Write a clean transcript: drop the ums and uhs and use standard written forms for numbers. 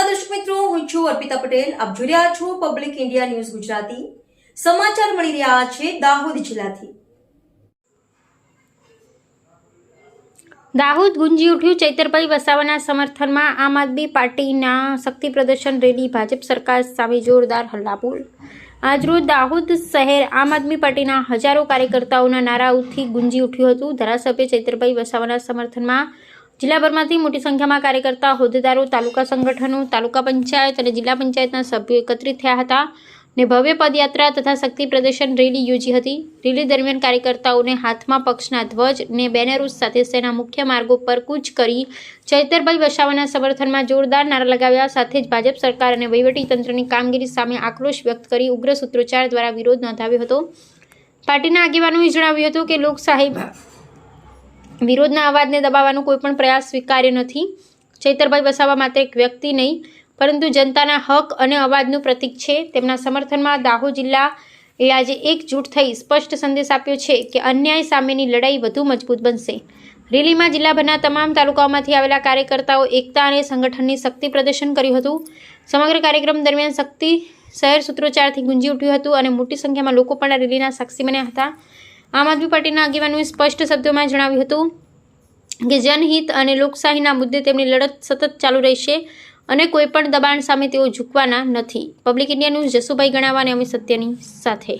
નમસ્કાર દર્શક મિત્રો, હું છું અર્પિતા પટેલ. આપ જોઈ રહ્યા છો પબ્લિક ઇન્ડિયા ન્યૂઝ ગુજરાતી. સમાચાર મળી રહ્યા છે દાહોદ જિલ્લાથી. દાહોદ ગુંજી ઉઠ્યું ચૈતરભાઈ વસાવાના સમર્થનમાં આમ આદમી પાર્ટીના શક્તિ પ્રદર્શન રેલી. ભાજપ સરકાર સામે જોરદાર હલ્લાબોલ. આજરોજ દાહોદ શહેર આમ આદમી પાર્ટીના હજારો કાર્યકર્તાઓના નારાઓથી ગુંજી ઉઠ્યું હતું. ધારાસભ્ય ચૈતરભાઈ વસાવાના સમર્થનમાં જિલ્લાભરમાંથી મોટી સંખ્યામાં કાર્યકર્તા, હોદ્દેદારો, તાલુકા સંગઠનો, તાલુકા પંચાયત અને જિલ્લા પંચાયતના સભ્યો એકત્રિત થયા હતા ને ભવ્ય પદયાત્રા તથા શક્તિ પ્રદર્શન રેલી યોજી હતી. રેલી દરમિયાન કાર્યકર્તાઓને હાથમાં પક્ષના ધ્વજ ને બેનરો સાથે શહેરના મુખ્ય માર્ગો પર કૂચ કરી ચૈતરભાઈ વસાવાના સમર્થનમાં જોરદાર નારા લગાવ્યા. સાથે જ ભાજપ સરકાર અને વહીવટીતંત્રની કામગીરી સામે આક્રોશ વ્યક્ત કરી ઉગ્ર સૂત્રોચ્ચાર દ્વારા વિરોધ નોંધાવ્યો હતો. પાર્ટીના આગેવાનોએ જણાવ્યું હતું કે લોકશાહી વિરોધના અવાજને દબાવવાનો કોઈપણ પ્રયાસ સ્વીકાર્ય નથી. ચૈતરભાઈ વસાવા માત્ર એક વ્યક્તિ નહીં પરંતુ જનતાના હક અને અવાજનું પ્રતીક છે. તેમના સમર્થનમાં દાહોદ જિલ્લાએ આજે એકજૂટ થઈ સ્પષ્ટ સંદેશ આપ્યો છે કે અન્યાય સામેની લડાઈ વધુ મજબૂત બનશે. રેલીમાં જિલ્લાભરના તમામ તાલુકાઓમાંથી આવેલા કાર્યકર્તાઓ એકતા અને સંગઠનની શક્તિ પ્રદર્શન કર્યું હતું. સમગ્ર કાર્યક્રમ દરમિયાન શક્તિ શહેર સૂત્રોચ્ચારથી ગુંજી ઉઠ્યું હતું અને મોટી સંખ્યામાં લોકો પણ રેલીના સાક્ષી બન્યા હતા. આમ આદમી પાર્ટીના આગેવાનોએ સ્પષ્ટ શબ્દોમાં જણાવ્યું હતું કે જનહિત અને લોકશાહીના મુદ્દે તેમની લડત સતત ચાલુ રહેશે અને કોઈપણ દબાણ સામે તેઓ ઝૂકવાના નથી. પબ્લિક ઇન્ડિયા ન્યૂઝ જસુભાઈ ગણાવા અને અમે સત્યની સાથે.